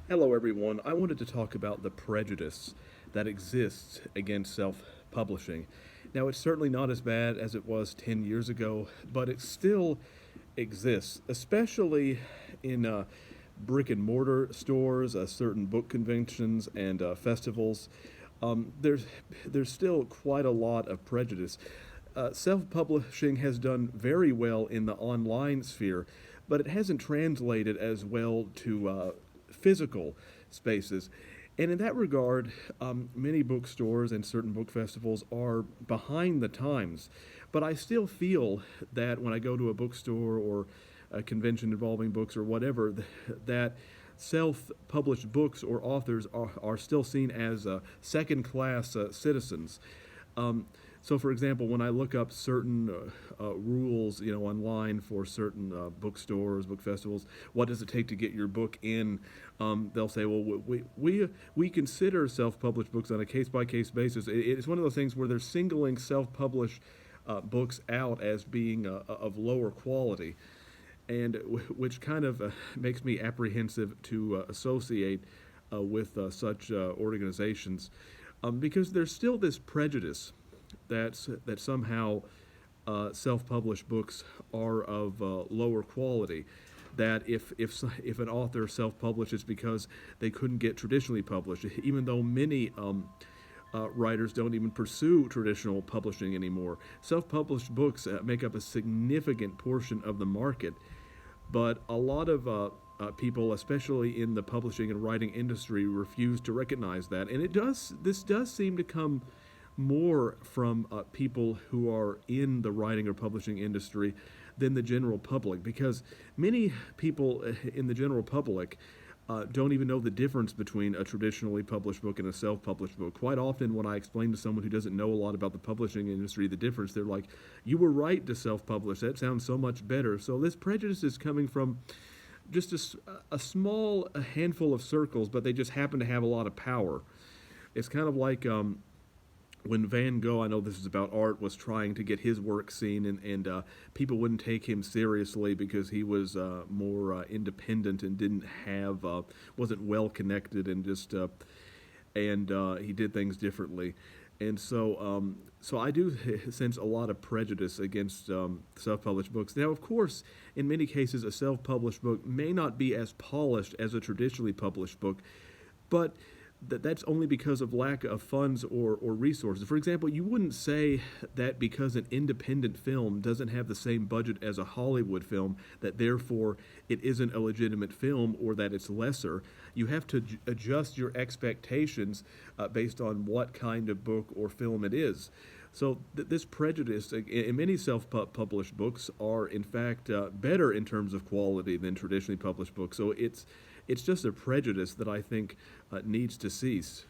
Hello, everyone. I wanted to talk about the prejudice that exists against self publishing. Now, it's certainly not as bad as it was 10 years ago, but it still exists, especially in brick and mortar stores, certain book conventions, and festivals. There's still quite a lot of prejudice. Self publishing has done very well in the online sphere, but it hasn't translated as well to physical spaces. And in that regard, many bookstores and certain book festivals are behind the times. But I still feel that when I go to a bookstore or a convention involving books or whatever, that self published books or authors are still seen as second class citizens. Um, so, for example, when I look up certain rules, online for certain bookstores, book festivals, what does it take to get your book in? They'll say, well, we consider self-published books on a case-by-case basis. It's one of those things where they're singling self-published books out as being of lower quality, and which kind of makes me apprehensive to associate with such organizations, because there's still this prejudice that somehow self-published books are of lower quality. That if an author self-publishes because they couldn't get traditionally published, even though many writers don't even pursue traditional publishing anymore. Self-published books make up a significant portion of the market, but a lot of people, especially in the publishing and writing industry, refuse to recognize that, and this does seem to come more from people who are in the writing or publishing industry than the general public, because many people in the general public don't even know the difference between a traditionally published book and a self-published book. Quite often, when I explain to someone who doesn't know a lot about the publishing industry the difference, they're like, "You were right to self-publish. That sounds so much better." So this prejudice is coming from just a small handful of circles, but they just happen to have a lot of power. It's kind of like when Van Gogh, I know this is about art, was trying to get his work seen, and people wouldn't take him seriously because he was more independent and didn't have, wasn't well connected, and he did things differently. And so I do sense a lot of prejudice against self-published books. Now, of course, in many cases, a self-published book may not be as polished as a traditionally published book, but that's only because of lack of funds or resources. For example, you wouldn't say that because an independent film doesn't have the same budget as a Hollywood film, that therefore it isn't a legitimate film or that it's lesser. You have to adjust your expectations based on what kind of book or film it is. So this prejudice in many self-published books are in fact better in terms of quality than traditionally published books. So it's just a prejudice that I think needs to cease.